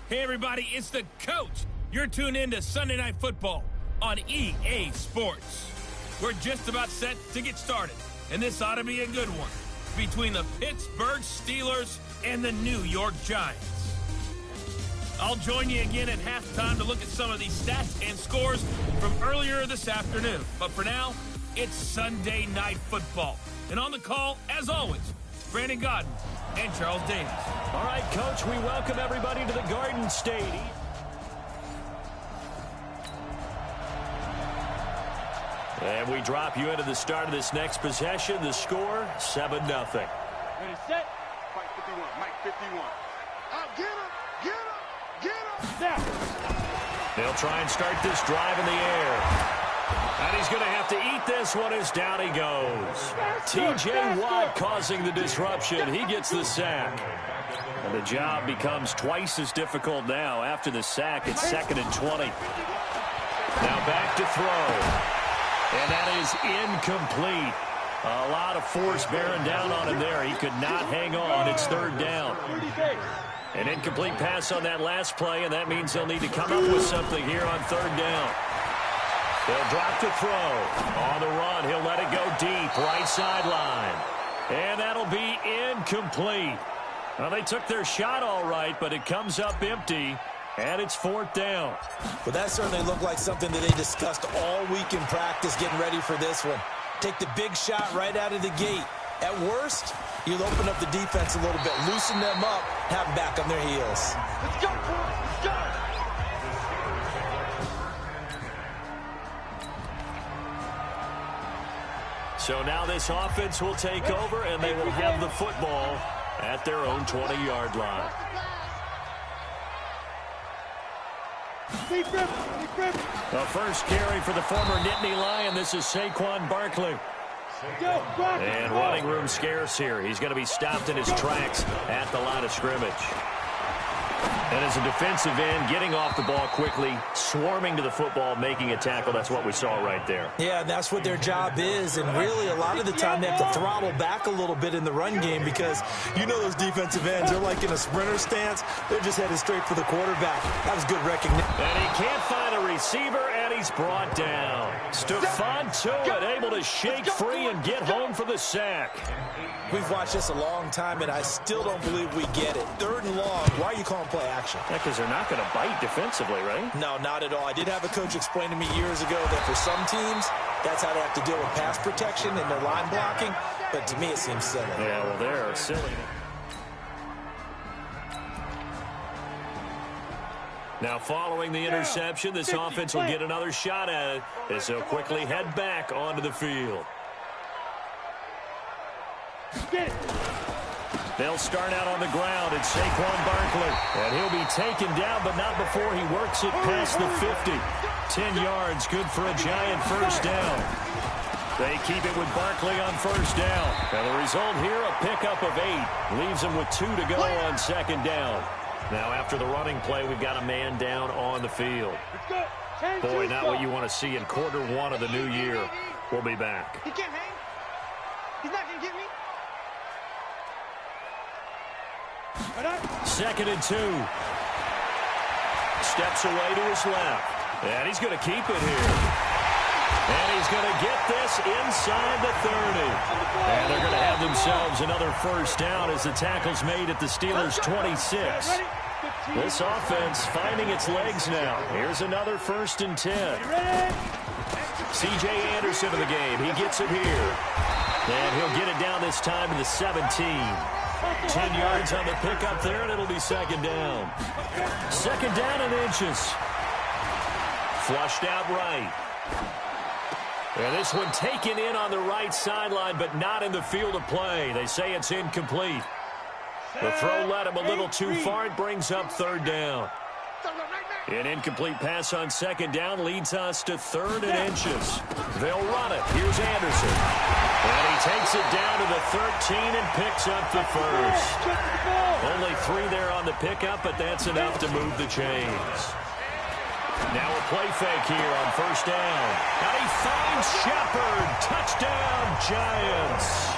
Hey everybody, it's the coach. You're tuned in to Sunday Night Football on EA Sports. We're just about set to get started, and this ought to be a good one between the Pittsburgh Steelers and the New York Giants. I'll join you again at halftime to look at some of these stats and scores from earlier this afternoon. But for now, it's Sunday Night Football. And on the call, as always, Brandon Godden and Charles Davis. All right, Coach, we welcome everybody to the Garden State. And we drop you into the start of this next possession. The score, 7-0. Ready, set. Fight 51. Mike 51. Out, get him, get him, get him. Now. They'll try and start this drive in the air. And he's going to have to eat this one as down he goes. T.J. Watt causing the disruption. He gets the sack. And the job becomes twice as difficult now. After the sack, it's 2nd and 20. Now back to throw. And that is incomplete. A lot of force bearing down on him there. He could not hang on. It's 3rd down. An incomplete pass on that last play, and that means they'll need to come up with something here on 3rd down. They'll drop to throw. On the run, he'll let it go deep, right sideline. And that'll be incomplete. Well, they took their shot all right, but it comes up empty, and it's 4th down. Well, that certainly looked like something that they discussed all week in practice getting ready for this one. Take the big shot right out of the gate. At worst, you'll open up the defense a little bit, loosen them up, have them back on their heels. Let's go, let's go. So now this offense will take over, and they will have the football at their own 20-yard line. The first carry for the former Nittany Lion. This is Saquon Barkley. And running room scarce here. He's going to be stopped in his tracks at the line of scrimmage. And as a defensive end, getting off the ball quickly, swarming to the football, making a tackle, that's what we saw right there. Yeah, that's what their job is, and really a lot of the time they have to throttle back a little bit in the run game because you know those defensive ends, they're like in a sprinter stance. They're just headed straight for the quarterback. That was good recognition. And he can't find a receiver, and he's brought down. Stephon Tuitt able to shake free and get home for the sack. We've watched this a long time, and I still don't believe we get it. 3rd and long, why are you calling play action? Yeah, because they're not going to bite defensively, right? No, not at all. I did have a coach explain to me years ago that for some teams, that's how they have to deal with pass protection and their line blocking, but to me it seems silly. Yeah, well, they're silly. Now, following the interception, this offense will get another shot at it as they'll quickly head back onto the field. They'll start out on the ground. It's Saquon Barkley. And he'll be taken down, but not before he works it past the 50. 10 yards, good for a Giant first down. They keep it with Barkley on first down. And the result here, a pickup of 8. Leaves them with 2 to go on 2nd down. Now, after the running play, we've got a man down on the field. Boy, not what you want to see in quarter 1 of the new year. We'll be back. He can't hang. He's not going to get me. 2nd and 2. Steps away to his left. And he's going to keep it here. And he's going to get this inside the 30. And they're going to have themselves another first down as the tackle's made at the Steelers' 26. This offense finding its legs now. Here's another 1st and 10. C.J. Anderson in the game. He gets it here. And he'll get it down this time to the 17. 10 yards on the pickup there, and it'll be 2nd down. 2nd down and inches. Flushed out right. And this one taken in on the right sideline, but not in the field of play. They say it's incomplete. The throw led him a little too far. It brings up 3rd down. An incomplete pass on 2nd down leads us to 3rd and inches. They'll run it. Here's Anderson. And he takes it down to the 13 and picks up the first. Only 3 there on the pickup, but that's enough to move the chains. Now a play fake here on first down. And he finds Shepard. Touchdown, Giants.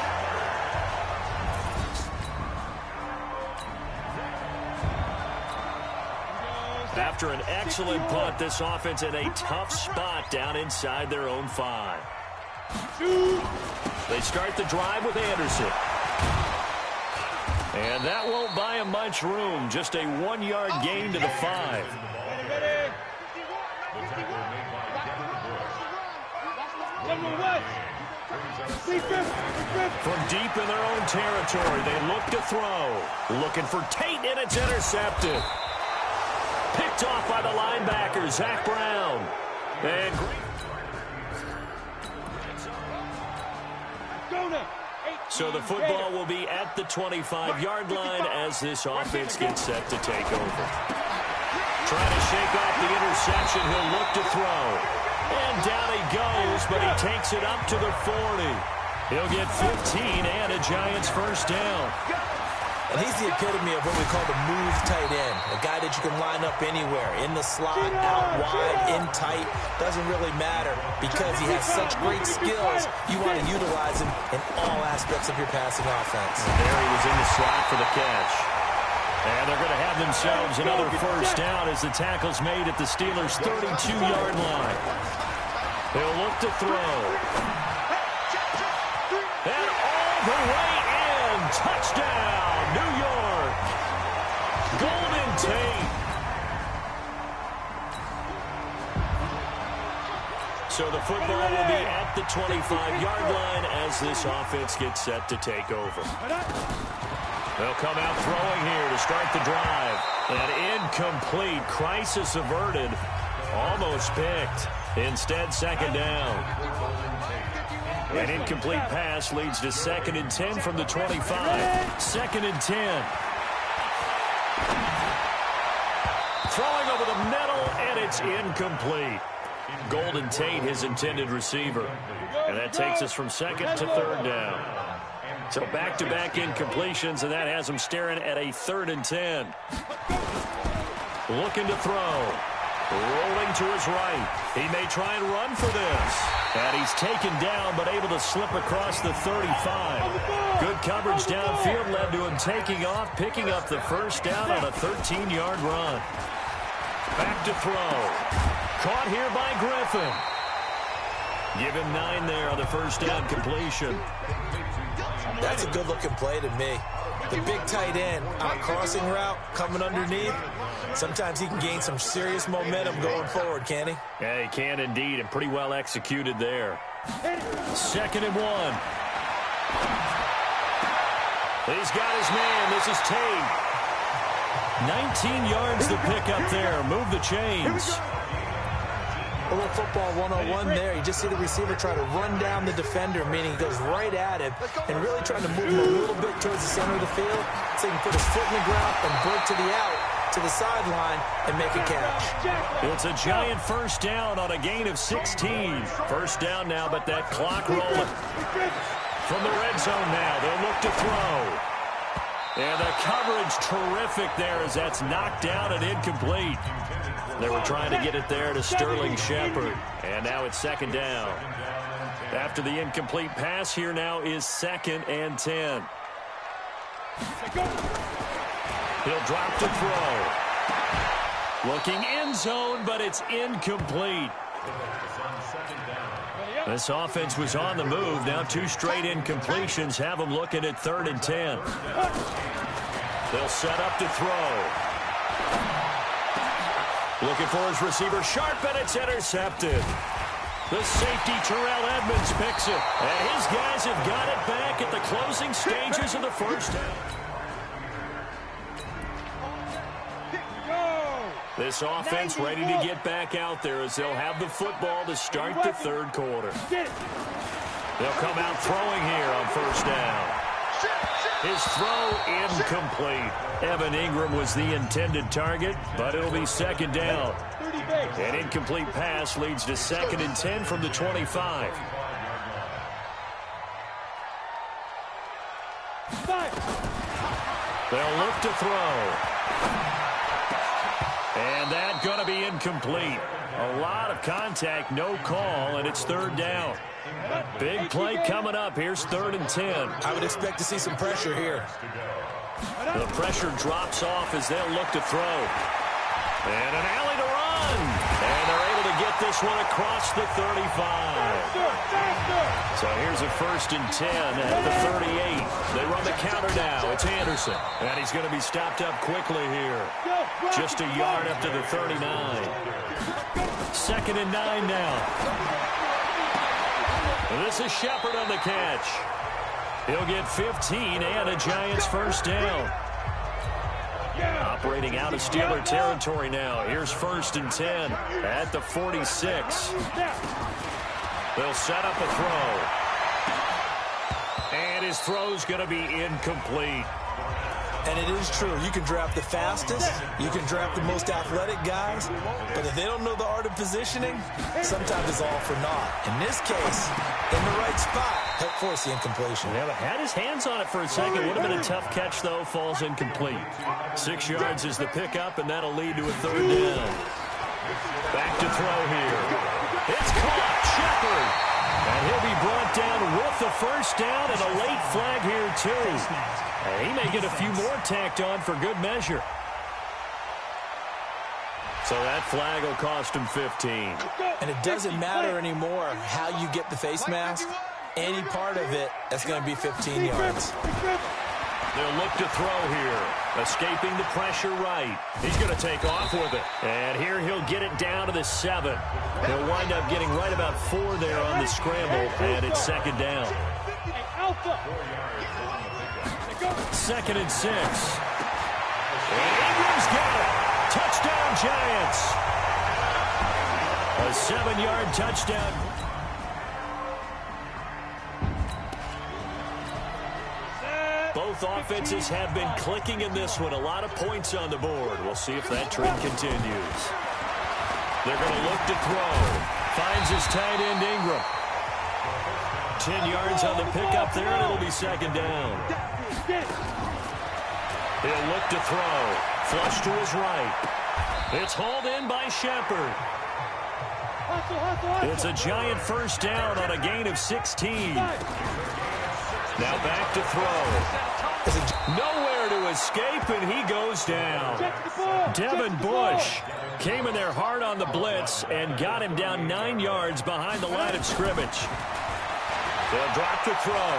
After an excellent punt, this offense in a tough spot down inside their own 5. They start the drive with Anderson. And that won't buy him much room. Just a 1-yard gain to the 5. From deep in their own territory, they look to throw. Looking for Tate, and it's intercepted. Picked off by the linebacker, Zach Brown. And so the football will be at the 25-yard line as this offense gets set to take over. Trying to shake off the interception, he'll look to throw. And down he goes, but he takes it up to the 40. He'll get 15 and a Giants first down. And he's the epitome of what we call the move tight end, a guy that you can line up anywhere, in the slot, out wide, in tight, doesn't really matter because he has such great skills. You want to utilize him in all aspects of your passing offense. And there he was in the slot for the catch. And they're going to have themselves another first down as the tackle's made at the Steelers' 32-yard line. They'll look to throw. And all the way in. Touchdown, New York. Golden Tate. So the football will be at the 25-yard line as this offense gets set to take over. They'll come out throwing here to start the drive. An incomplete, crisis averted, almost picked. Instead, second down. An incomplete pass leads to 2nd and 10 from the 25. 2nd and 10. Throwing over the middle, and it's incomplete. Golden Tate, his intended receiver. And that takes us from 2nd to 3rd down. So back-to-back incompletions, and that has him staring at a 3rd and 10. Looking to throw. Rolling to his right. He may try and run for this. And he's taken down, but able to slip across the 35. Good coverage downfield led to him taking off, picking up the first down on a 13-yard run. Back to throw. Caught here by Griffin. Give him 9 there on the first down completion. That's a good-looking play to me. The big tight end on a crossing route coming underneath. Sometimes he can gain some serious momentum going forward, can he? Yeah, he can indeed, and pretty well executed there. 2nd and 1. He's got his man. This is Tate. 19 yards to pick up there. Move the chains. A little football 101 there. You just see the receiver try to run down the defender, meaning he goes right at him and really trying to move him a little bit towards the center of the field so he can put his foot in the ground and break to the out, to the sideline, and make a catch. It's a Giant first down on a gain of 16. First down now, but that clock rolling. From the red zone now, they'll look to throw. And the coverage terrific there as that's knocked down and incomplete. They were trying to get it there to Sterling Shepard. And now it's 2nd down. After the incomplete pass, here now is 2nd and 10. He'll drop to throw. Looking end zone, but it's incomplete. This offense was on the move. Now 2 straight incompletions have them looking at 3rd and 10. They'll set up to throw. Looking for his receiver, Sharp, and it's intercepted. The safety, Terrell Edmonds, picks it. And his guys have got it back at the closing stages of the first half. This offense ready to get back out there as they'll have the football to start the 3rd quarter. They'll come out throwing here on first down. His throw incomplete. Evan Ingram was the intended target, but it'll be 2nd down. An incomplete pass leads to 2nd and 10 from the 25. They'll look to throw. And that's going to be incomplete. A lot of contact, no call, and it's 3rd down. Big play coming up. Here's 3rd and 10. I would expect to see some pressure here. The pressure drops off as they'll look to throw. And an alley to run. And they're able to get this one across the 35. So here's a 1st and 10 at the 38. They run the counter now. It's Anderson. And he's going to be stopped up quickly here. Just a yard up to the 39. 2nd and 9 now. This is Shepard on the catch. He'll get 15 and a Giants 1st down. Operating out of Steeler territory now. Here's 1st and 10 at the 46. They'll set up a throw. And his throw's going to be incomplete. And it is true. You can draft the fastest. You can draft the most athletic guys. But if they don't know the art of positioning, sometimes it's all for naught. In this case, in the right spot, help force the incompletion. Yeah, had his hands on it for a second. Would have been a tough catch, though. Falls incomplete. 6 yards is the pickup, and that'll lead to a 3rd down. Back to throw here. It's caught. Shepard. And he'll be brought down with the 1st down and a late flag here, too. And he may get a few more tacked on for good measure. So that flag will cost him 15. And it doesn't matter anymore how you get the face mask. Any part of it, that's going to be 15 yards. They'll look to throw here. Escaping the pressure right. He's going to take off with it. And here he'll get it down to the 7. He'll wind up getting right about 4 there on the scramble, and it's 2nd down. 2nd and 6. And Ingram's got it. Touchdown, Giants. A 7-yard touchdown. Both offenses have been clicking in this one. A lot of points on the board. We'll see if that trend continues. They're going to look to throw. Finds his tight end, Ingram. 10 yards on the pickup there, and it'll be 2nd down. He'll look to throw. Flush to his right. It's hauled in by Shepard. It's a Giant 1st down on a gain of 16. Now back to throw. Nowhere to escape, and he goes down. Devin Bush came in there hard on the blitz and got him down 9 yards behind the line of scrimmage. They'll drop to throw,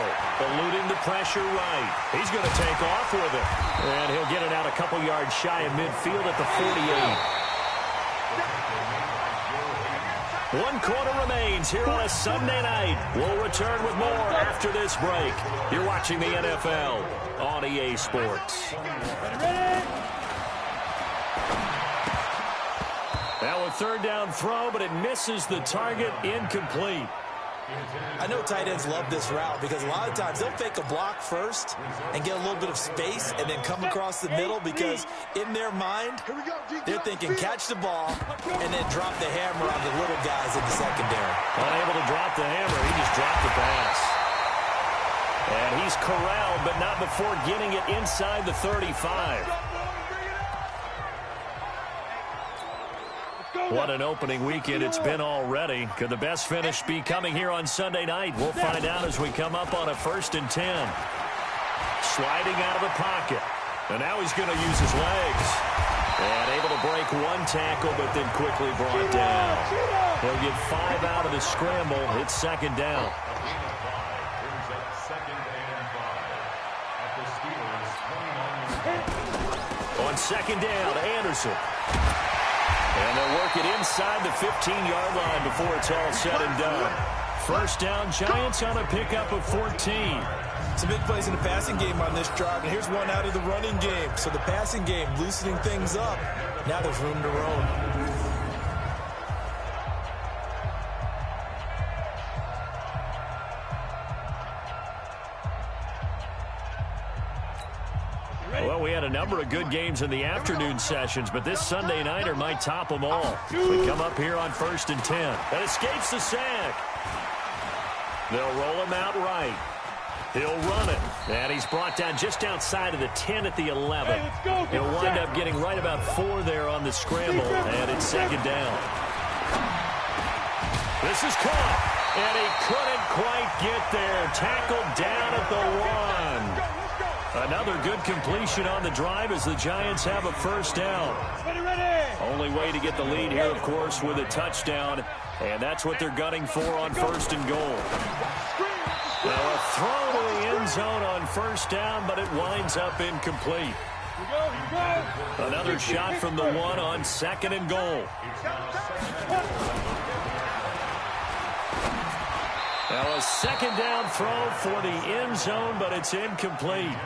eluding the pressure right. He's going to take off with it. And he'll get it out a couple yards shy of midfield at the 48. 1 quarter remains here on a Sunday night. We'll return with more after this break. You're watching the NFL on EA Sports. Now a 3rd down throw, but it misses the target, incomplete. I know tight ends love this route because a lot of times they'll fake a block first and get a little bit of space and then come across the middle because in their mind, they're thinking catch the ball and then drop the hammer on the little guys in the secondary. Unable to drop the hammer, he just dropped the pass. And he's corralled, but not before getting it inside the 35. What an opening weekend it's been already. Could the best finish be coming here on Sunday night? We'll find out as we come up on a 1st and 10. Sliding out of the pocket. And now he's going to use his legs. And able to break 1 tackle, but then quickly brought down. He'll get 5 out of the scramble. It's 2nd down. On 2nd down, Anderson. And they'll work it inside the 15-yard line before it's all said and done. 1st down, Giants on a pickup of 14. Some big plays in the passing game on this drive, and here's one out of the running game. So the passing game loosening things up. Now there's room to roam. Well, we had a number of good games in the afternoon sessions, but this Sunday nighter might top them all. We come up here on 1st and 10. And escapes the sack. They'll roll him out right. He'll run it. And he's brought down just outside of the 10 at the 11. He'll wind up getting right about 4 there on the scramble, and it's 2nd down. This is caught, and he couldn't quite get there. Tackled down at the 1. Another good completion on the drive as the Giants have a first down. Only way to get the lead here, of course, with a touchdown. And that's what they're gunning for on first and goal. Now a throw to the end zone on first down, but it winds up incomplete. Another shot from the one on second and goal. Now a second down throw for the end zone, but it's incomplete.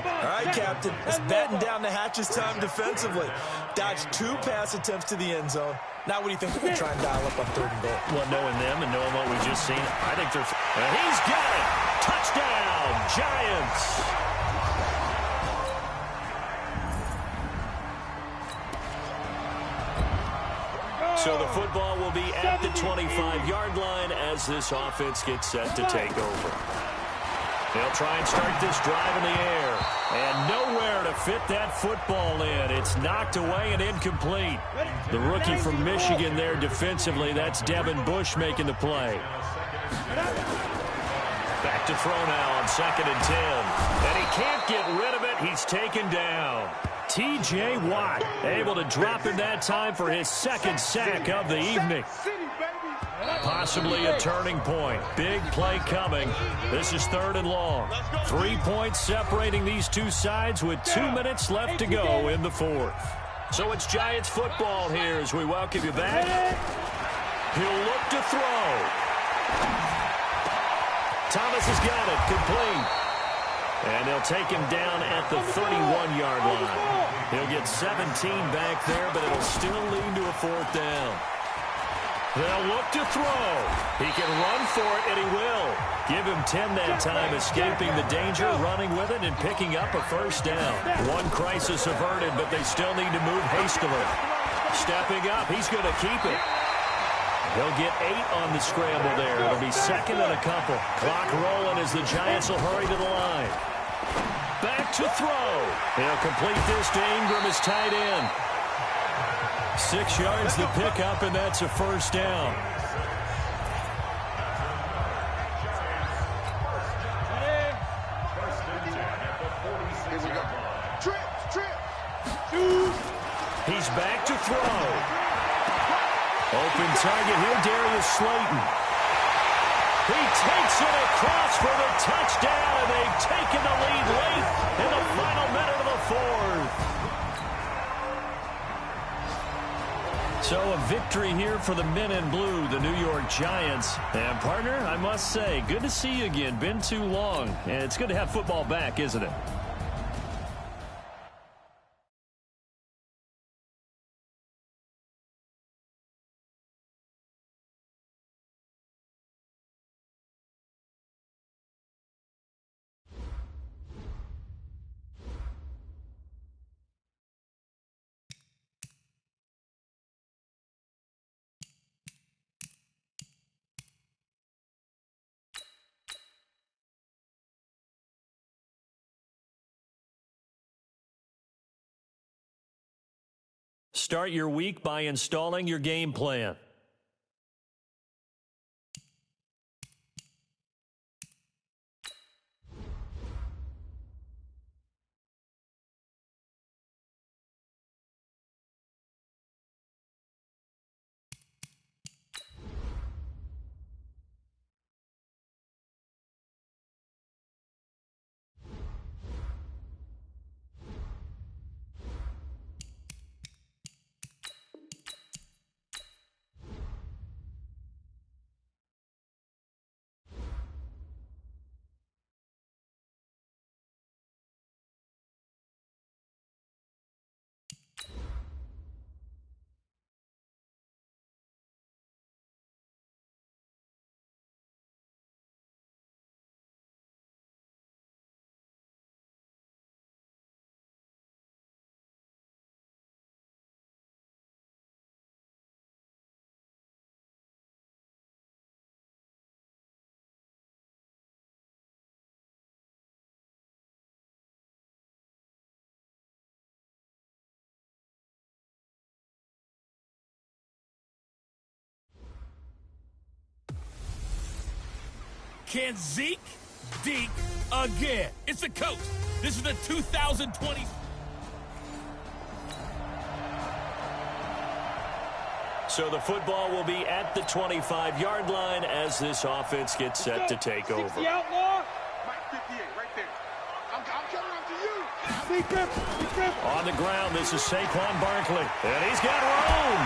All right, Captain, it's batten down the hatches time defensively. Dodged 2 pass attempts to the end zone. Now what do you think they're going to try and dial up on third and goal? Well, knowing them and knowing what we've just seen, I think they're... And he's got it! Touchdown, Giants! So the football will be at the 25-yard line as this offense gets set to take over. They'll try and start this drive in the air. And nowhere to fit that football in. It's knocked away and incomplete. The rookie from Michigan there defensively, that's Devin Bush making the play. Back to throw now on second and 10. And he can't get rid of it. He's taken down. T.J. Watt able to drop in that time for his second sack of the evening. Possibly a turning point. Big play coming. This is third and long. 3 points separating these two sides with 2 minutes left to go in the fourth. So it's Giants football here as we welcome you back. He'll look to throw. Thomas has got it. Complete. And they'll take him down at the 31-yard line. He'll get 17 back there, but it'll still lead to a fourth down. They'll look to throw. He can run for it, and he will. Give him 10 that time, escaping the danger, running with it, and picking up a first down. One crisis averted, but they still need to move hastily. Stepping up, he's going to keep it. He'll get 8 on the scramble there. It'll be second and a couple. Clock rolling as the Giants will hurry to the line. Back to throw. He'll complete this to Ingram as tight end. 6 yards to pick up, and that's a first down. Here we go. Trips. He's back to throw. Open target here, Darius Slayton. He takes it across for the touchdown, and they've taken the lead late in the final minute of the fourth. So a victory here for the men in blue, the New York Giants. And, partner, I must say, good to see you again. Been too long. And it's good to have football back, isn't it? Start your week by installing your game plan. Can Zeke Deke again. It's the coach. This is the 2020. So the football will be at the 25-yard line as this offense gets set to take over. The outlaw. Mike 58, right there. I'm coming up to you. Big grip. On the ground, this is Saquon Barkley. And he's got room.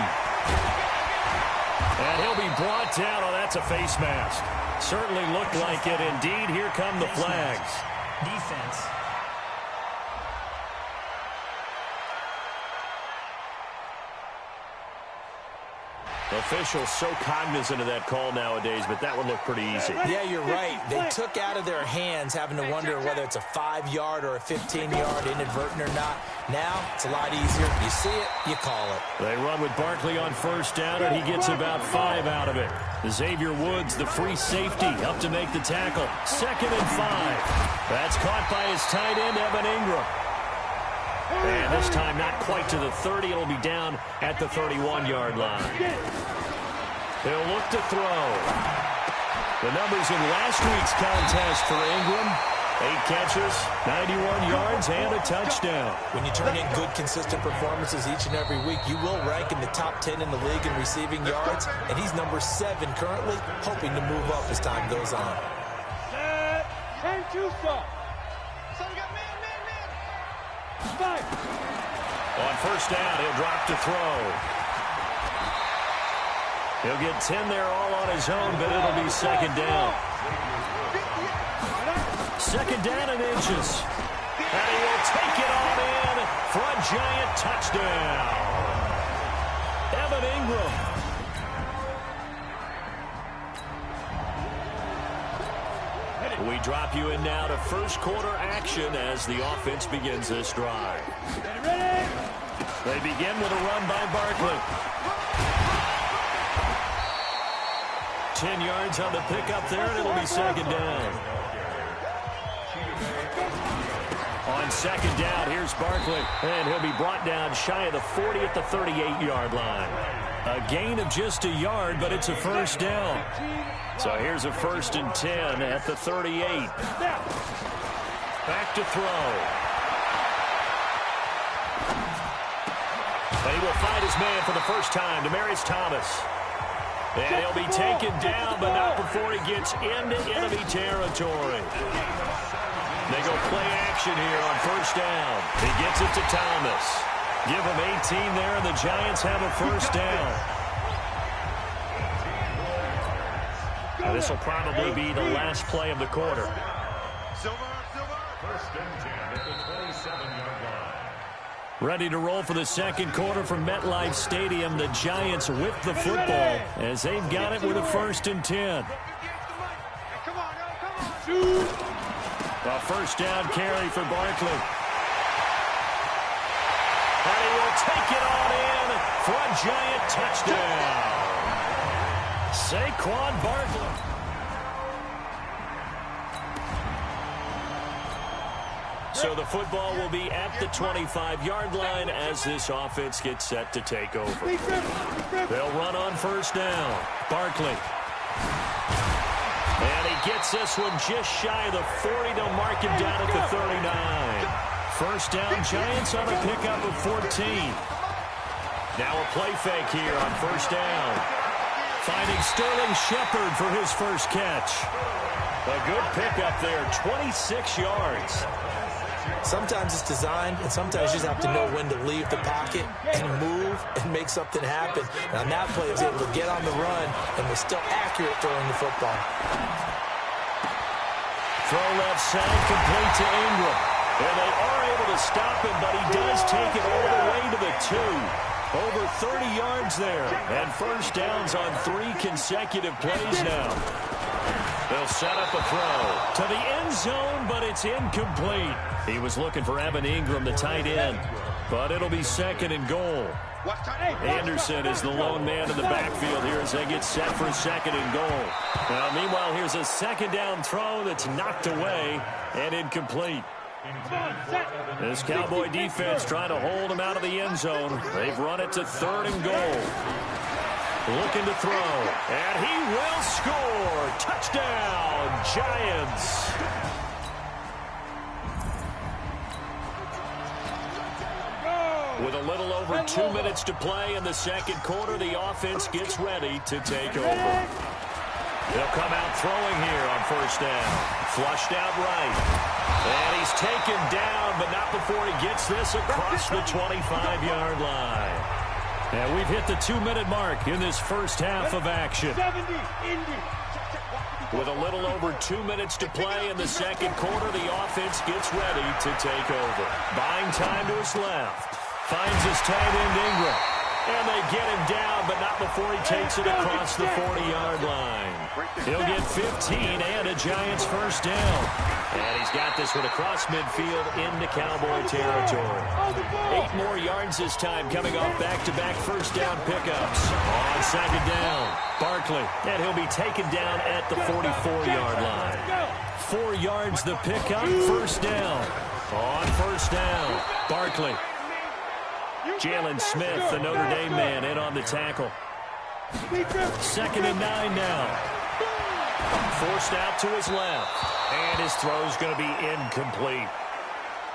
And he'll be brought down. Oh, that's a face mask. Certainly looked like it. Indeed, here come the flags. Defense. Officials so cognizant of that call nowadays, but that one looked pretty easy. Yeah, you're right. They took out of their hands having to wonder whether it's a 5-yard or a 15-yard, inadvertent or not. Now, it's a lot easier. You see it, you call it. They run with Barkley on first down, and he gets about 5 out of it. Xavier Woods, the free safety, up to make the tackle. 2nd and 5. That's caught by his tight end, Evan Ingram. And this time not quite to the 30. It'll be down at the 31-yard line. He'll look to throw. The numbers in last week's contest for Ingram: 8 catches, 91 yards, and a touchdown. When you turn in good, consistent performances each and every week, you will rank in the top 10 in the league in receiving yards, and he's number 7 currently, hoping to move up as time goes on. And Juicer. On first down, he'll drop to throw. He'll get 10 there all on his own, but it'll be 2nd down. 2nd down and inches. And he will take it on in for a giant touchdown. Evan Ingram. We drop you in now to first quarter action as the offense begins this drive. They begin with a run by Barkley. 10 yards on the pickup there, and it'll be 2nd down. On 2nd down, here's Barkley, and he'll be brought down shy of the 40 at the 38-yard line. A gain of just a yard, but it's a first down. So here's a 1st and 10 at the 38. Back to throw. And he will find his man for the first time, Demaryius Thomas. And he'll be taken down, but not before he gets into enemy territory. They go play action here on first down. He gets it to Thomas. Give him 18 there, and the Giants have a first down. Now, this will probably be the last play of the quarter. First and 10 at the 27-yard line. Ready to roll for the second quarter from MetLife Stadium. The Giants with the football as they've got it with a 1st and 10. A first down carry for Barkley. And he will take it on in for a giant touchdown. Saquon Barkley. So the football will be at the 25-yard line as this offense gets set to take over. They'll run on first down. Barkley. And he gets this one just shy of the 40 to mark him down at the 39. First down, Giants on a pickup of 14. Now a play fake here on first down. Finding Sterling Shepard for his first catch. A good pickup there, 26 yards. Sometimes it's designed, and sometimes you just have to know when to leave the pocket and move and make something happen. And on that play, he was able to get on the run and was still accurate throwing the football. Throw left side, complete to Ingram. And they are able to stop him, but he does take it all the way to the 2. Over 30 yards there. And first downs on 3 consecutive plays now. They'll set up a throw to the end zone, but it's incomplete. He was looking for Evan Ingram, the tight end, but it'll be 2nd and goal. Anderson is the lone man in the backfield here as they get set for a 2nd and goal. Now, meanwhile, here's a 2nd down throw that's knocked away and incomplete. This Cowboy defense trying to hold him out of the end zone. They've run it to 3rd and goal. Looking to throw, and he will score. Touchdown, Giants. With a little over 2 minutes to play in the second quarter, the offense gets ready to take over. He'll come out throwing here on first down. Flushed out right. And he's taken down, but not before he gets this across the 25-yard line. And we've hit the 2-minute mark in this first half of action. With a little over 2 minutes to play in the second quarter, the offense gets ready to take over. Buying time to his left. Finds his tight end Ingram. And they get him down, but not before he takes it across the 40-yard line. He'll get 15 and a Giants first down. And he's got this one across midfield into Cowboy territory. 8 more yards this time coming off back-to-back first down pickups. On second down, Barkley. And he'll be taken down at the 44-yard line. 4 yards the pickup, first down. On first down, Barkley. Jalen Smith, the Notre Dame man, in on the tackle. 2nd and 9 now. Forced out to his left. And his throw's going to be incomplete.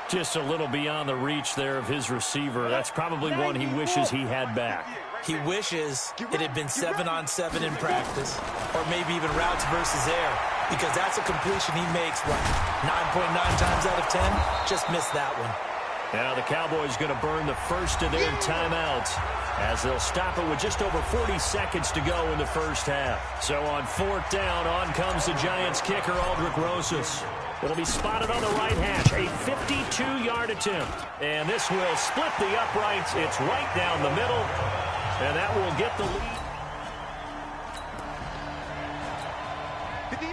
Just a little beyond the reach there of his receiver. That's probably one he wishes he had back. He wishes it had been 7-on-7 in practice, or maybe even routes versus air, because that's a completion he makes, what, 9.9 times out of 10? Just missed that one. Now the Cowboys going to burn the first of their timeouts as they'll stop it with just over 40 seconds to go in the first half. So on 4th down, on comes the Giants kicker, Aldrick Rosas. It'll be spotted on the right hash, a 52-yard attempt. And this will split the uprights. It's right down the middle, and that will get the lead.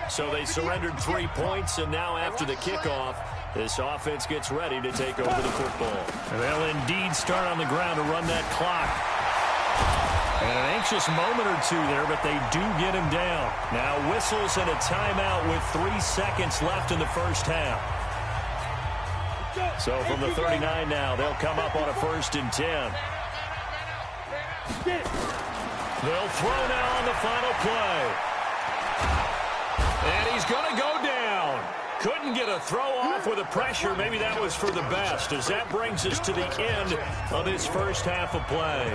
So they surrendered 3 points, and now after the kickoff, this offense gets ready to take over the football. And they'll indeed start on the ground to run that clock. And an anxious moment or two there, but they do get him down. Now whistles and a timeout with 3 seconds left in the first half. So from the 39 now, they'll come up on a 1st and 10. They'll throw now on the final play. And he's going to go down. Couldn't get a throw off with the pressure. Maybe that was for the best, as that brings us to the end of this first half of play.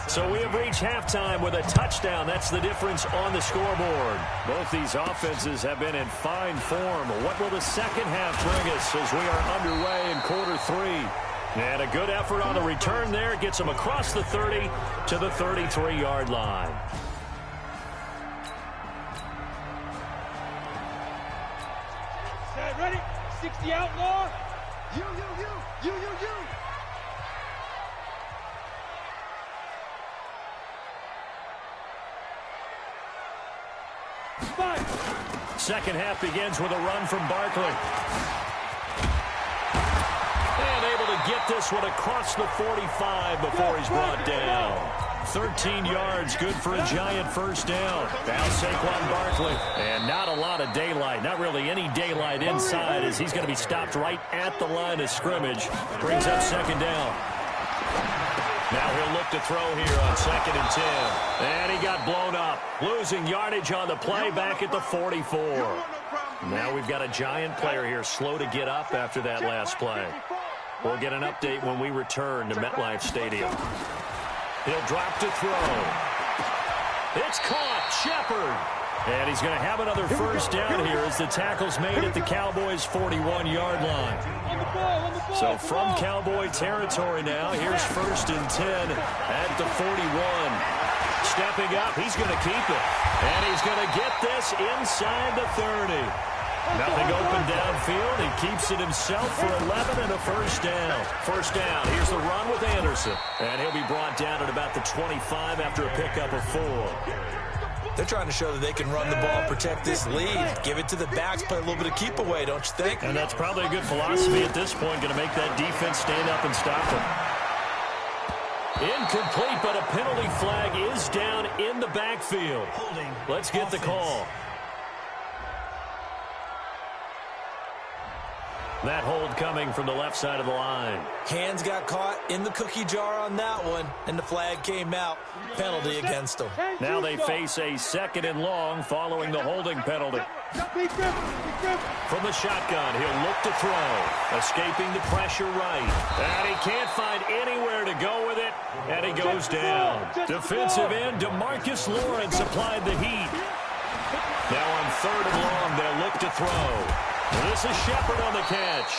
So we have reached halftime with a touchdown. That's the difference on the scoreboard. Both these offenses have been in fine form. What will the second half bring us as we are underway in quarter 3? And a good effort on the return there gets them across the 30 to the 33-yard line. Ready? 60 outlaw. You. 5. Second half begins with a run from Barkley. And able to get this one across the 45 before he's brought down. 13 yards, good for a Giant first down. Now Saquon Barkley. And not a lot of daylight, not really any daylight inside, as he's going to be stopped right at the line of scrimmage. Brings up second down. Now he'll look to throw here on 2nd and 10. And he got blown up. Losing yardage on the play back at the 44. Now we've got a Giant player here slow to get up after that last play. We'll get an update when we return to MetLife Stadium. He'll drop to throw. It's caught. Shepard. And he's going to have another first down here as the tackle's made at the Cowboys' 41-yard line. So from Cowboy territory now, here's 1st and 10 at the 41. Stepping up, he's going to keep it. And he's going to get this inside the 30. Nothing open downfield. He keeps it himself for 11 and a first down. First down. Here's the run with Anderson. And he'll be brought down at about the 25 after a pickup of 4. They're trying to show that they can run the ball and protect this lead. Give it to the backs, play a little bit of keep away, don't you think? And that's probably a good philosophy at this point, going to make that defense stand up and stop them. Incomplete, but a penalty flag is down in the backfield. Let's get the call. That hold coming from the left side of the line. Hands got caught in the cookie jar on that one, and the flag came out. Penalty against them. Now they face a 2nd and long following the holding penalty. From the shotgun, he'll look to throw. Escaping the pressure right. And he can't find anywhere to go with it. And he goes down. Defensive end, DeMarcus Lawrence applied the heat. Now on 3rd and long, they'll look to throw. This is Shepard on the catch.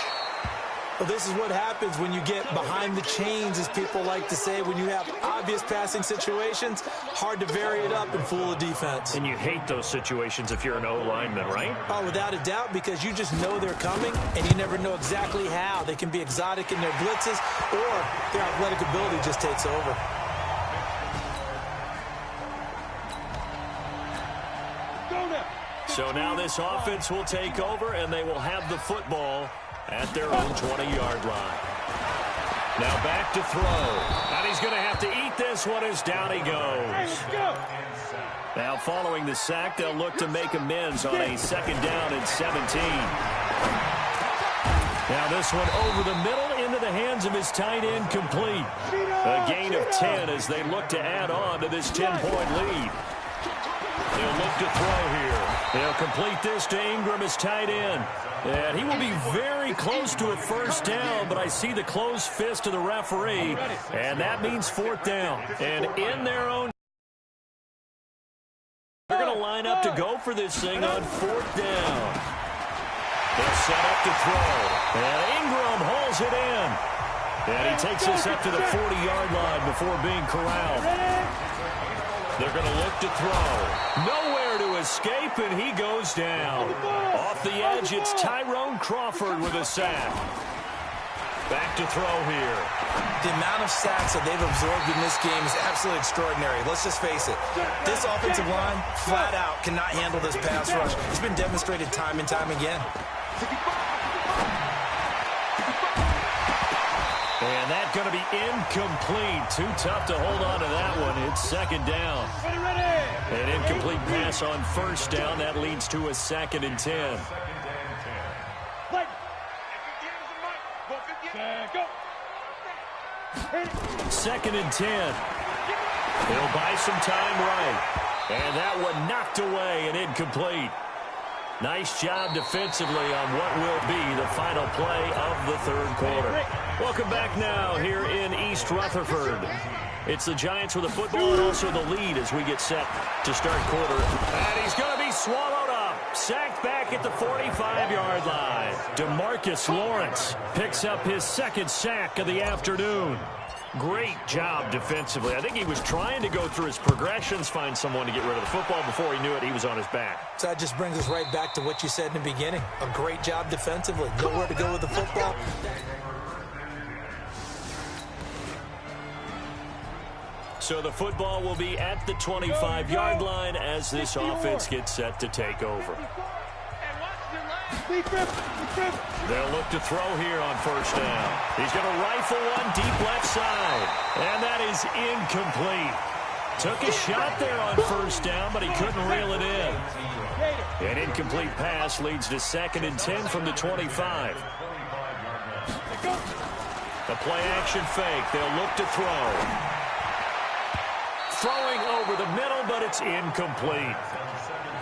Well, this is what happens when you get behind the chains, as people like to say. When you have obvious passing situations, hard to vary it up and fool the defense. And you hate those situations if you're an O-lineman, right? Oh, without a doubt, because you just know they're coming, and you never know exactly how. They can be exotic in their blitzes, or their athletic ability just takes over. So now this offense will take over, and they will have the football at their own 20-yard line. Now back to throw. And he's going to have to eat this one as down he goes. Now following the sack, they'll look to make amends on a 2nd down and 17. Now this one over the middle into the hands of his tight end, complete. A gain of 10 as they look to add on to this 10-point lead. They'll look to throw here. They'll complete this to Ingram as tight end. And he will be very close to a 1st down, but I see the closed fist of the referee, and that means 4th down. And in their own, they're going to line up to go for this thing on 4th down. They're set up to throw, and Ingram hauls it in. And he takes us up to the 40-yard line before being corralled. They're going to look to throw. Nowhere to escape, and he goes down. Off the edge, it's Tyrone Crawford with a sack. Back to throw here. The amount of sacks that they've absorbed in this game is absolutely extraordinary. Let's just face it. This offensive line, flat out, cannot handle this pass rush. It's been demonstrated time and time again. And that's going to be incomplete. Too tough to hold on to that one. It's 2nd down. An incomplete pass on 1st down. That leads to a 2nd and 10. 2nd and 10. He'll buy some time right. And that one knocked away and incomplete. Nice job defensively on what will be the final play of the 3rd quarter. Welcome back now here in East Rutherford. It's the Giants with the football and also the lead as we get set to start quarter. And he's going to be swallowed up. Sacked back at the 45-yard line. DeMarcus Lawrence picks up his 2nd sack of the afternoon. Great job defensively. I think he was trying to go through his progressions, find someone to get rid of the football. Before he knew it, he was on his back. So that just brings us right back to what you said in the beginning. A great job defensively. Nowhere to go with the football. So the football will be at the 25-yard line as this offense gets set to take over. They'll look to throw here on 1st down. He's going to rifle one deep left side. And that is incomplete. Took a shot there on 1st down, but he couldn't reel it in. An incomplete pass leads to 2nd and 10 from the 25. The play-action fake. They'll look to throw. Throwing over the middle, but it's incomplete.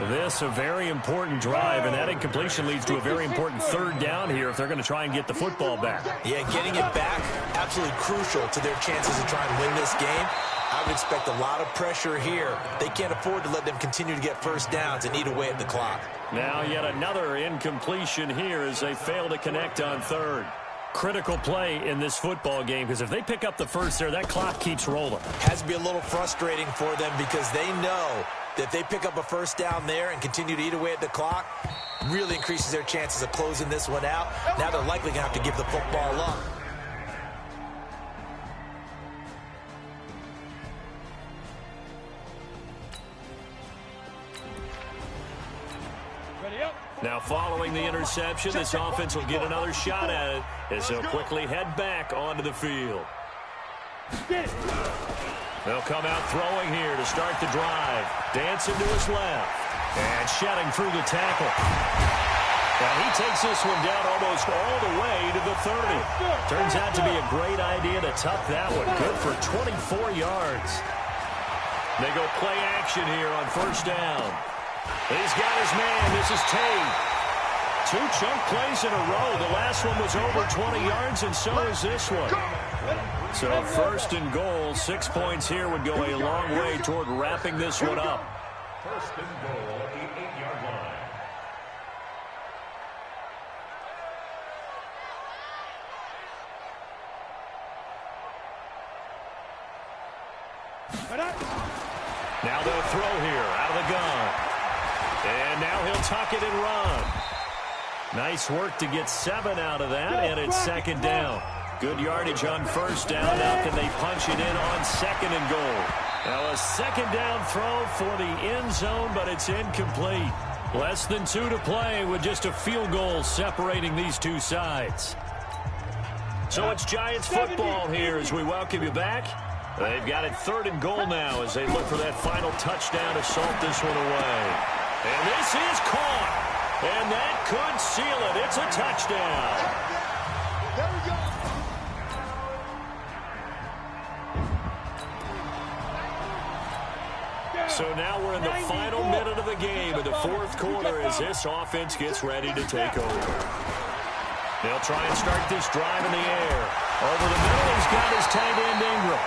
This a very important drive, and that incompletion leads to a very important 3rd down here if they're going to try and get the football back. Yeah, getting it back, absolutely crucial to their chances of trying to win this game. I would expect a lot of pressure here. They can't afford to let them continue to get 1st downs and eat away at the clock. Now yet another incompletion here as they fail to connect on 3rd. Critical play in this football game because if they pick up the 1st there, that clock keeps rolling. Has to be a little frustrating for them because they know that if they pick up a 1st down there and continue to eat away at the clock, really increases their chances of closing this one out. Now they're likely going to have to give the football up. Now following the interception, this offense will get another shot at it as they'll quickly head back onto the field. They'll come out throwing here to start the drive. Dancing to his left. And shedding through the tackle. And he takes this one down almost all the way to the 30. Turns out to be a great idea to tuck that one. Good for 24 yards. They go play action here on first down. He's got his man. This is Tate. 2 chunk plays in a row. The last one was over 20 yards, and so is this one. So first and goal, 6 points here would go a long way toward wrapping this one up. First and goal at the 8-yard line. Now they'll throw here out of the gun. And now he'll tuck it and run. Nice work to get 7 out of that, and it's second down. Good yardage on first down. Now can they punch it in on second and goal? Now a second down throw for the end zone, but it's incomplete. Less than 2 to play with just a field goal separating these two sides. So it's Giants football here as we welcome you back. They've got it third and goal now as they look for that final touchdown to salt this one away. And this is caught. And that could seal it. It's a touchdown. There we go. So now we're in the final minute of the game in the fourth quarter as this offense gets ready to take over. They'll try and start this drive in the air. Over the middle, he's got his tight end Ingram.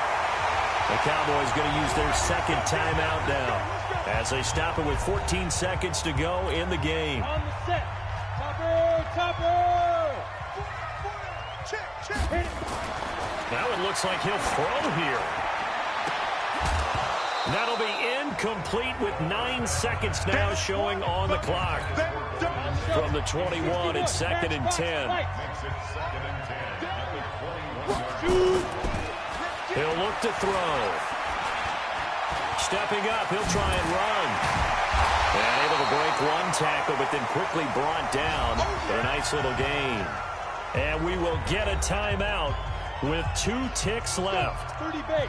The Cowboys going to use their second timeout now as they stop it with 14 seconds to go in the game. On the set. Topper. Check. Hit it. Now it looks like he'll throw here. That'll be incomplete with 9 seconds now showing on the clock. From the 21, it's second and 10. Makes it second and 10 at the 21-yard line. He'll look to throw. Stepping up, he'll try and run. And able to break one tackle, but then quickly brought down for a nice little gain. And we will get a timeout with 2 ticks left. 30 base.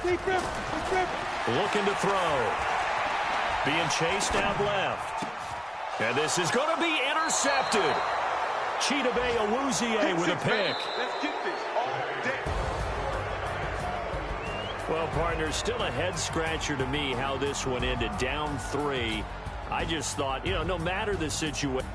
Deep rip. Looking to throw. Being chased out left. And this is going to be intercepted. Chidobe Awuzie with a pick. Let's get this all day. Well, partners, still a head-scratcher to me how this one ended. Down 3. I just thought, no matter the situation.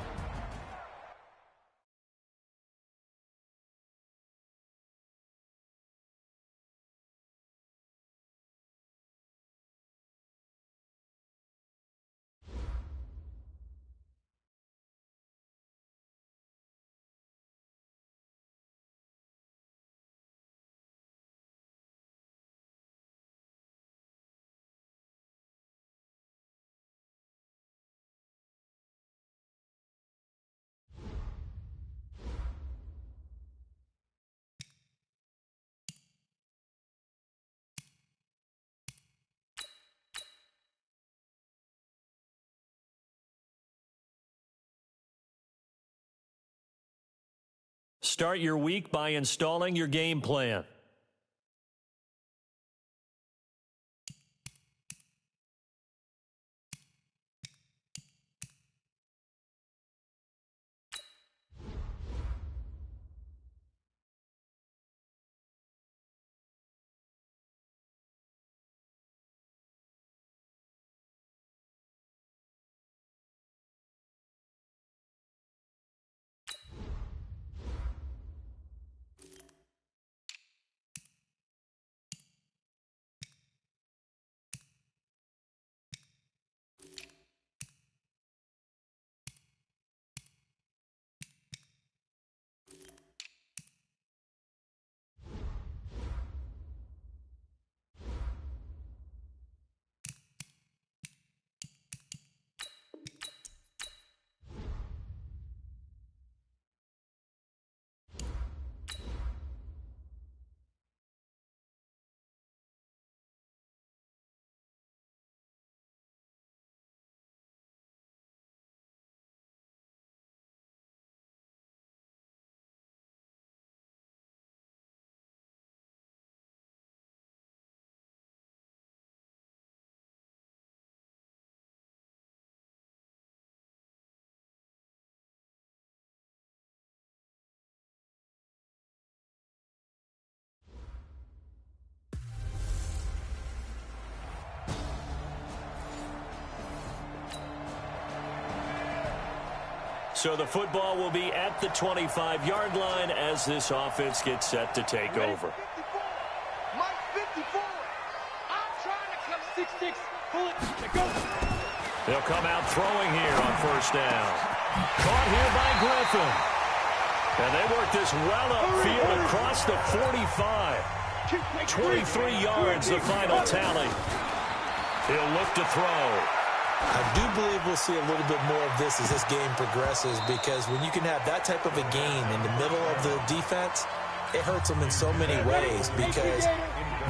Start your week by installing your game plan. So the football will be at the 25-yard line as this offense gets set to take over. Mike 54. I'm trying to come 6'6". Pull it. Go. They'll come out throwing here on first down. Caught here by Griffin. And they work this well upfield across the 45. 23 yards, the final tally. He'll look to throw. I do believe we'll see a little bit more of this as this game progresses, because when you can have that type of a gain in the middle of the defense, it hurts them in so many ways, because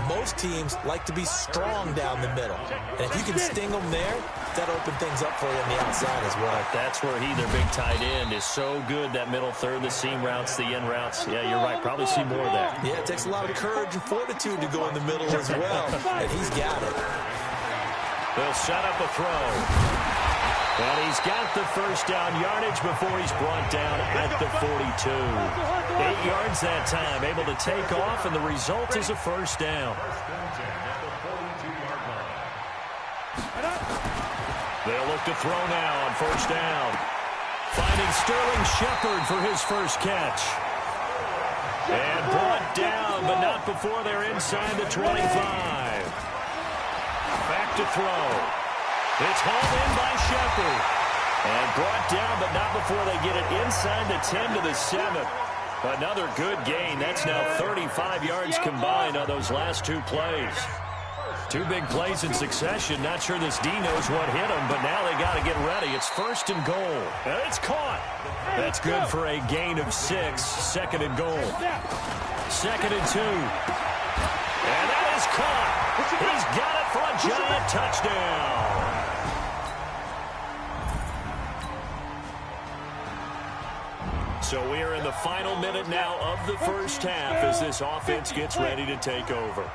most teams like to be strong down the middle. And if you can sting them there, that opens things up for you on the outside as well. That's where he, their big tight end, is so good, that middle third, the seam routes, the in routes. Yeah, you're right. Probably see more of that. Yeah, it takes a lot of courage and fortitude to go in the middle as well, and he's got it. They'll set up a throw. And he's got the first down yardage before he's brought down at the 42. 8 yards that time, able to take off, and the result is a first down. They'll look to throw now on first down. Finding Sterling Shepard for his first catch. And brought down, but not before they're inside the 25. Back to throw. It's hauled in by Shepard. And brought down, but not before they get it inside the 10 to the 7. Another good gain. That's now 35 yards combined on those last two plays. Two big plays in succession. Not sure this D knows what hit him, but now they got to get ready. It's first and goal. And it's caught. That's good for a gain of 6. Second and goal. Second and 2. And that is caught. He's got it for a giant touchdown. So we are in the final minute now of the first half as this offense gets ready to take over.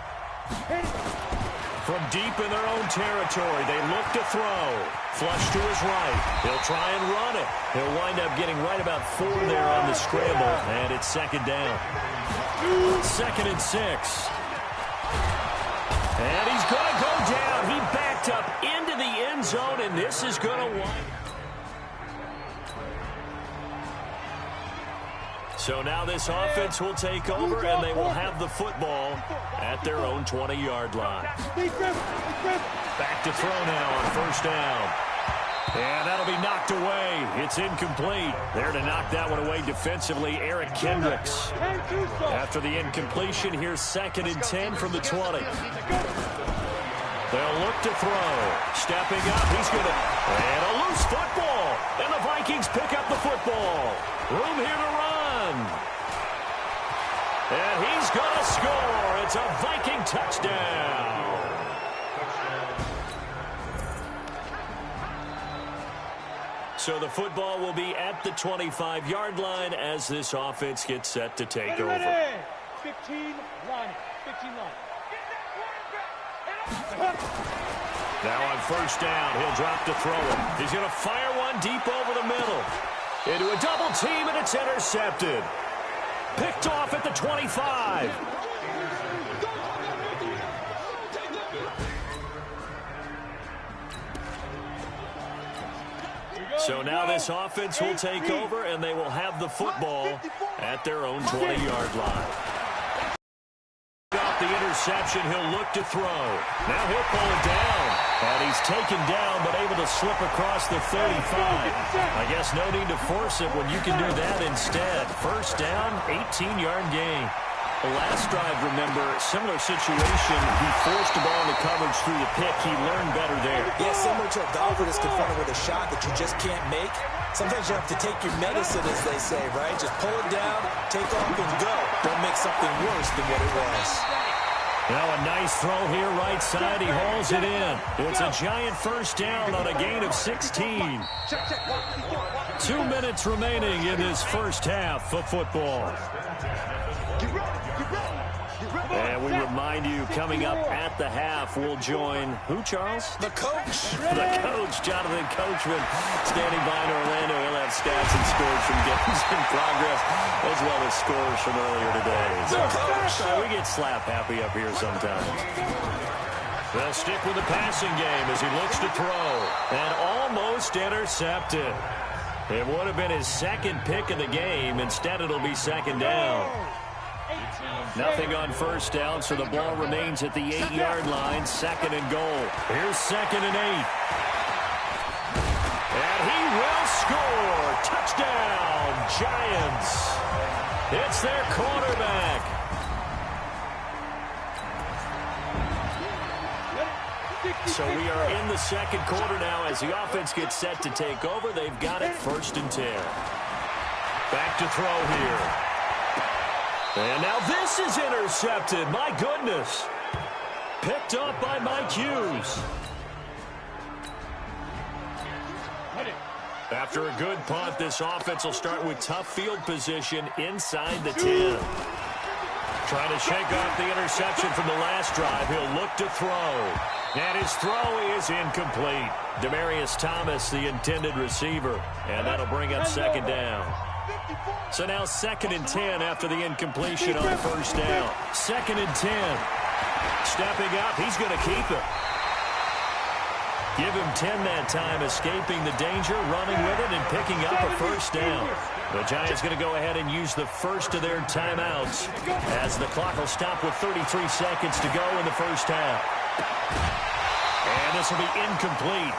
From deep in their own territory, they look to throw. Flush to his right. He'll try and run it. He'll wind up getting right about 4 there on the scramble, and it's second down. Second and 6. And he's going to go down. He backed up into the end zone, and this is going to wind. So now this offense will take over, and they will have the football at their own 20-yard line. Back to throw now on first down. And that'll be knocked away. It's incomplete. There to knock that one away defensively, Eric Kendricks. After the incompletion, here's second and 10 from the 20. They'll look to throw. Stepping up, he's going to... And a loose football. And the Vikings pick up the football. Room here to run. And he's going to score. It's a Viking touchdown. So the football will be at the 25-yard line as this offense gets set to take over. 15 line. 15 line. Now on first down, he'll drop to throw it. He's going to fire one deep over the middle. Into a double team, and it's intercepted. Picked off at the 25. So now this offense will take over, and they will have the football at their own 20-yard line. Got the interception. He'll look to throw. Now he'll pull it down. And he's taken down, but able to slip across the 35. I guess no need to force it when you can do that instead. First down, 18-yard gain. The last drive, remember, similar situation. He forced the ball into coverage through the pick. He learned better there. Yeah, similar to a golfer that's confronted with a shot that you just can't make. Sometimes you have to take your medicine, as they say, right? Just pull it down, take off, and go. Don't make something worse than what it was. Now a nice throw here right side. He hauls it in. It's a giant first down on a gain of 16. 2 minutes remaining in this first half of football. And we remind you, coming up at the half, we'll join who, Charles? The coach. The coach, Jonathan Coachman, standing by in Orlando. He'll have stats and scores from games in progress, as well as scores from earlier today. So we get slap happy up here sometimes. They'll stick with the passing game as he looks to throw. And almost intercepted. It would have been his second pick of the game. Instead, it'll be second down. Nothing on first down, so the ball remains at the 8-yard line. Second and goal. Here's second and 8. And he will score. Touchdown, Giants. It's their quarterback. So we are in the second quarter now as the offense gets set to take over. They've got it 1st and 10. Back to throw here. And now this is intercepted. My goodness. Picked up by Mike Hughes. After a good punt, this offense will start with tough field position inside the 10. Trying to shake off the interception from the last drive. He'll look to throw. And his throw is incomplete. Demaryius Thomas, the intended receiver. And that'll bring up second down. So now 2nd and 10 after the incompletion on first down. 2nd and 10. Stepping up, he's going to keep it. Give him 10 that time, escaping the danger, running with it, and picking up a first down. The Giants going to go ahead and use the first of their timeouts as the clock will stop with 33 seconds to go in the first half. And this will be incomplete.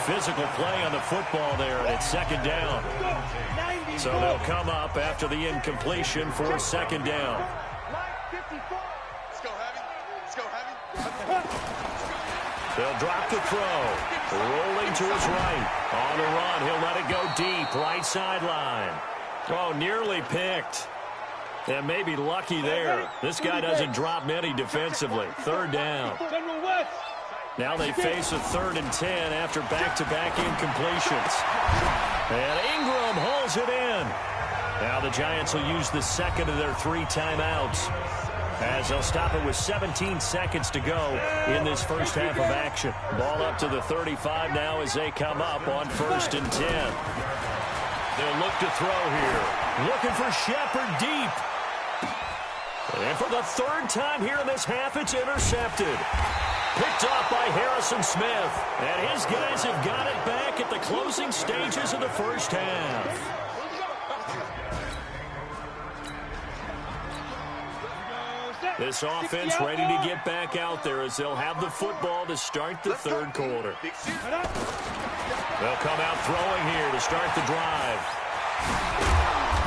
Physical play on the football there, and it's second down. So they'll come up after the incompletion for second down. Let's go, Heavy. Let's go, Heavy. They'll drop the throw. Rolling to his right. On the run, he'll let it go deep. Right sideline. Oh, nearly picked. And maybe lucky there. This guy doesn't drop many defensively. Third down. Now they face a 3rd and 10 after back-to-back incompletions. And Ingram hauls it in. Now the Giants will use the second of their 3 timeouts as they'll stop it with 17 seconds to go in this first half of action. Ball up to the 35 now as they come up on 1st and 10. They'll look to throw here. Looking for Shepard deep. And for the 3rd time here in this half, it's intercepted. Picked off by Harrison Smith. And his guys have got it back at the closing stages of the first half. This offense ready to get back out there as they'll have the football to start the 3rd quarter. They'll come out throwing here to start the drive.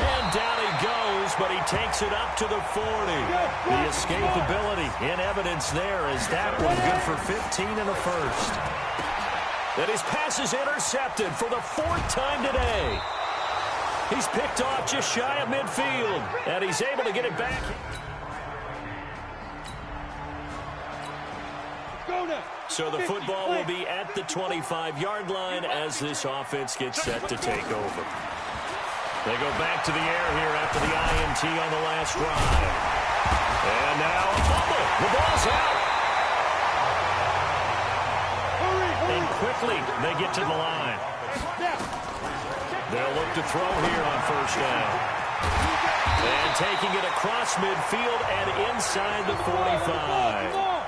And down he goes, but he takes it up to the 40. The escapability in evidence there as that one good for 15 in the first. Then his pass is intercepted for the 4th time today. He's picked off just shy of midfield, and he's able to get it back. So the football will be at the 25-yard line as this offense gets set to take over. They go back to the air here after the INT on the last drive. And now a fumble. The ball's out. And quickly they get to the line. They'll look to throw here on first down. And taking it across midfield and inside the 45.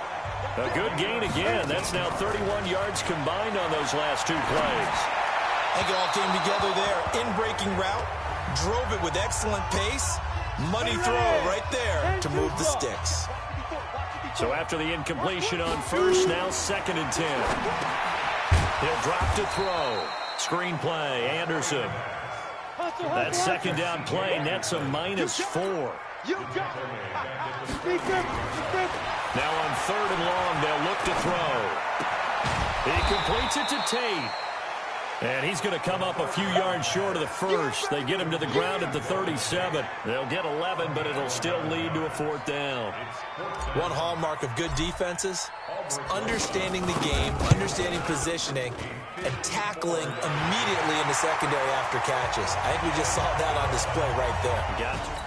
A good gain again. That's now 31 yards combined on those last 2 plays. I think it all came together there. In-breaking route, drove it with excellent pace. Money throw right there to move the sticks. So after the incompletion on first, now 2nd and 10. He'll drop to throw. Screen play, Anderson. That 2nd down play nets a -4. Now on 3rd and long, they'll look to throw. He completes it to Tate. And he's going to come up a few yards short of the first. They get him to the ground at the 37. They'll get 11, but it'll still lead to a 4th down. One hallmark of good defenses is understanding the game, understanding positioning, and tackling immediately in the secondary after catches. I think we just saw that on display right there. Gotcha.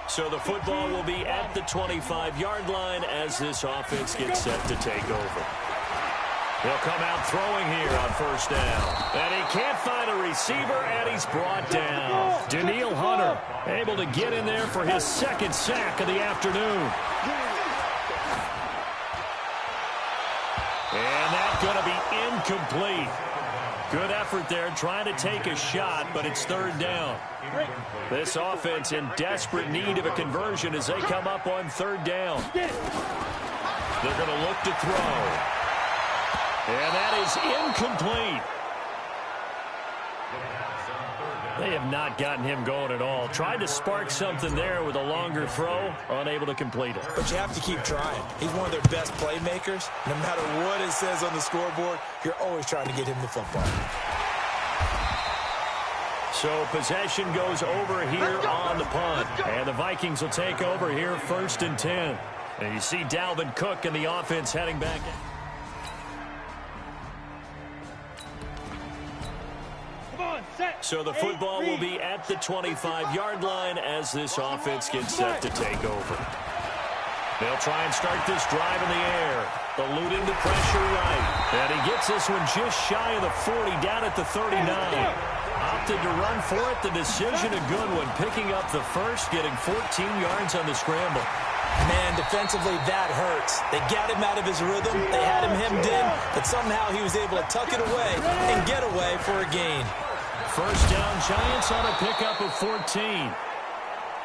So the football will be at the 25-yard line as this offense gets set to take over. He'll come out throwing here on first down. And he can't find a receiver, and he's brought down. Danielle Hunter able to get in there for his 2nd sack of the afternoon. And that's going to be incomplete. Good effort there trying to take a shot, but it's third down. This offense in desperate need of a conversion as they come up on third down. They're going to look to throw. And that is incomplete. They have not gotten him going at all. Tried to spark something there with a longer throw, unable to complete it. But you have to keep trying. He's one of their best playmakers. No matter what it says on the scoreboard, you're always trying to get him the football. So possession goes over here on the punt. And the Vikings will take over here 1st and 10. And you see Dalvin Cook and the offense heading back in. So the football will be at the 25-yard line as this offense gets set to take over. They'll try and start this drive in the air. Eluding the pressure right. And he gets this one just shy of the 40, down at the 39. Opted to run for it. The decision a good one. Picking up the first, getting 14 yards on the scramble. Man, defensively, that hurts. They got him out of his rhythm. They had him hemmed in, but somehow he was able to tuck it away and get away for a gain. First down, Giants on a pickup of 14.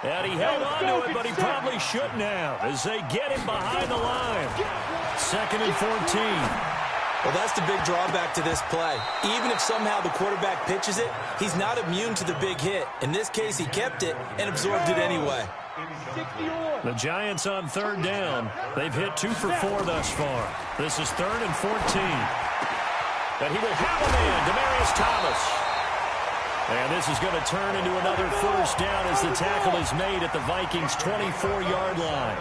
And he held on to it, but he probably shouldn't have as they get him behind the line. 2nd and 14. Well, that's the big drawback to this play. Even if somehow the quarterback pitches it, he's not immune to the big hit. In this case, he kept it and absorbed it anyway. The Giants on third down. They've hit 2 for 4 thus far. This is 3rd and 14. And he will have a man, Demaryius Thomas. And this is going to turn into another first down as the tackle is made at the Vikings' 24-yard line.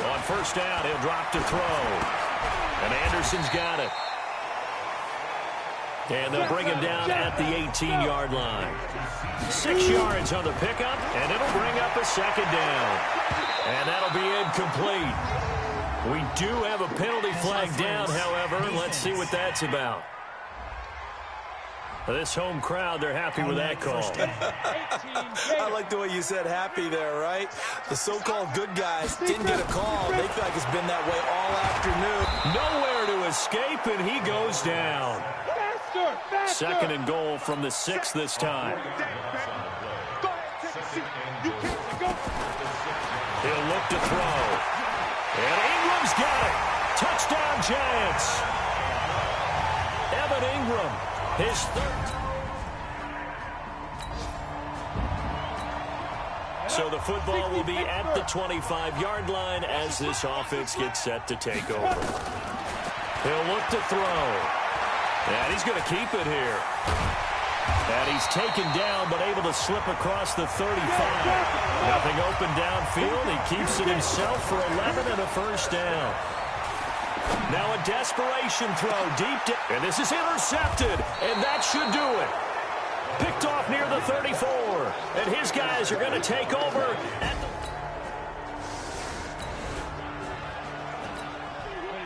On first down, he'll drop to throw. And Anderson's got it. And they'll bring him down at the 18-yard line. 6 yards on the pickup, and it'll bring up a second down. And that'll be incomplete. We do have a penalty flag down, however. Let's see what that's about. This home crowd, they're happy with that call. I like the way you said happy there, right? The so-called good guys didn't get a call. They feel like it's been that way all afternoon. Nowhere to escape, and he goes down. Faster. 2nd and goal from the 6 this time. He'll look to throw. And Ingram's got it. Touchdown, Giants. Evan Ingram. His third. So the football will be at the 25-yard line as this offense gets set to take over. He'll look to throw. And he's going to keep it here. And he's taken down but able to slip across the 35. Nothing open downfield. He keeps it himself for 11 and a first down. Now a desperation throw deep down. And this is intercepted. And that should do it. Picked off near the 34. And his guys are going to take over at the...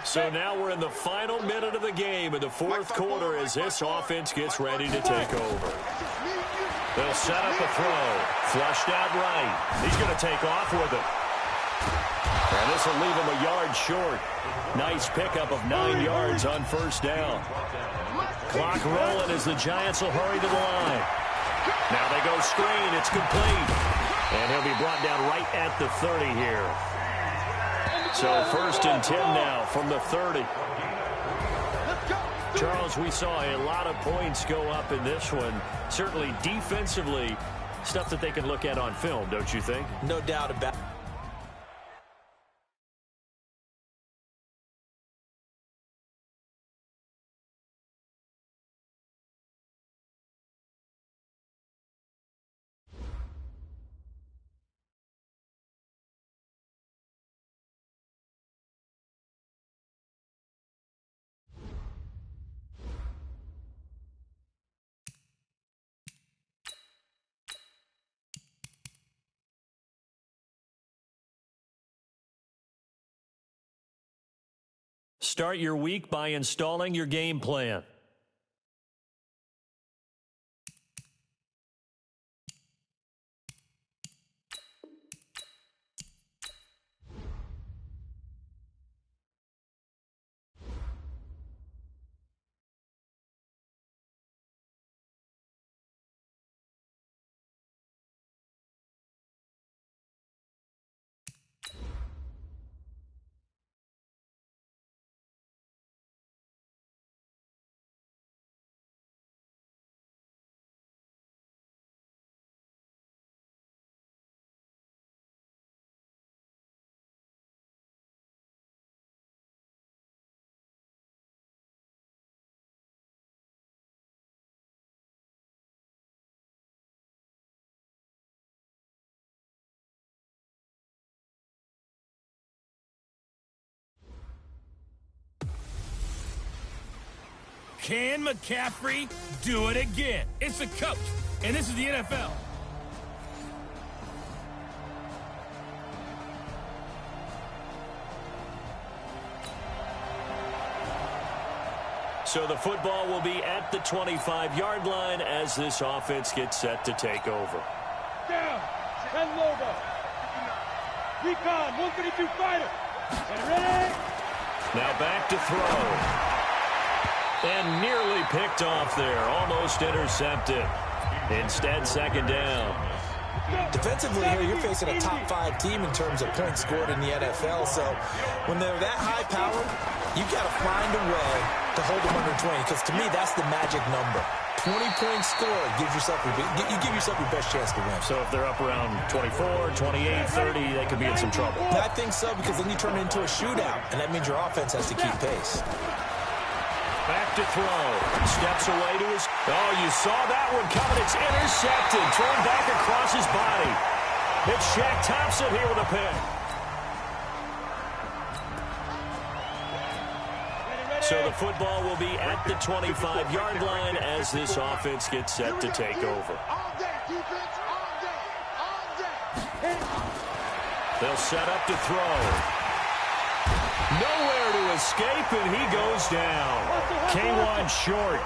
So now we're in the final minute of the game in the 4th quarter as this offense gets ready to take over. They'll set up a throw. Flushed out right. He's going to take off with it. And this will leave him a yard short. Nice pickup of 9 yards on first down. Clock rolling as the Giants will hurry to the line. Now they go screen. It's complete. And he'll be brought down right at the 30 here. So 1st and 10 now from the 30. Charles, we saw a lot of points go up in this one. Certainly defensively, stuff that they can look at on film, don't you think? No doubt about it. Start your week by installing your game plan. Can McCaffrey do it again? It's the coach, and this is the NFL. So the football will be at the 25-yard line as this offense gets set to take over. Down. 10 logo. Recon. 132 fighter. And ready. Now back to throw. And nearly picked off there. Almost intercepted. Instead, second down. Defensively here, you're facing a top 5 team in terms of points scored in the NFL. So when they're that high powered, you've got to find a way to hold them under 20. Because to me, that's the magic number. 20 points scored gives yourself you give yourself your best chance to win. So if they're up around 24, 28, 30, they could be in some trouble. I think so, because then you turn it into a shootout, and that means your offense has to keep pace. Back to throw. Steps away to his... Oh, you saw that one coming. It's intercepted. Thrown back across his body. It's Shaq Thompson here with a pick. So the football will be at the 25-yard line as this offense gets set to take over. They'll set up to throw. Nowhere to escape, and he goes down. K1 short.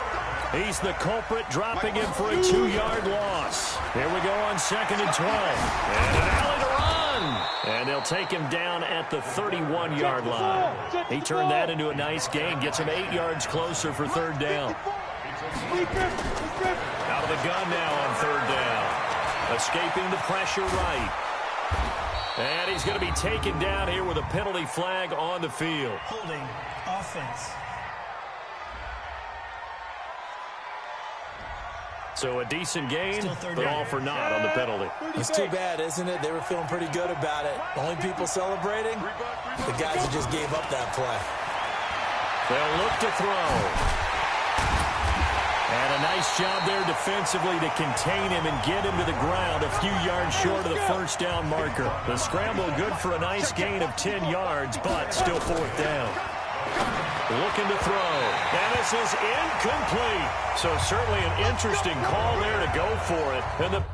He's the culprit, dropping him for a 2-yard loss. Here we go on 2nd and 12. And an alley to run. And they'll take him down at the 31-yard line. He turned that into a nice gain, gets him 8 yards closer for 3rd down. Out of the gun now on 3rd down. Escaping the pressure right. And he's going to be taken down here with a penalty flag on the field. Holding offense. So a decent gain, but all for naught on the penalty. It's too bad, isn't it? They were feeling pretty good about it. Only people celebrating, the guys who just gave up that play. They'll look to throw. And a nice job there defensively to contain him and get him to the ground a few yards short of the 1st down marker. The scramble good for a nice gain of 10 yards, but still 4th down. Looking to throw. And this is incomplete. So certainly an interesting call there to go for it. And the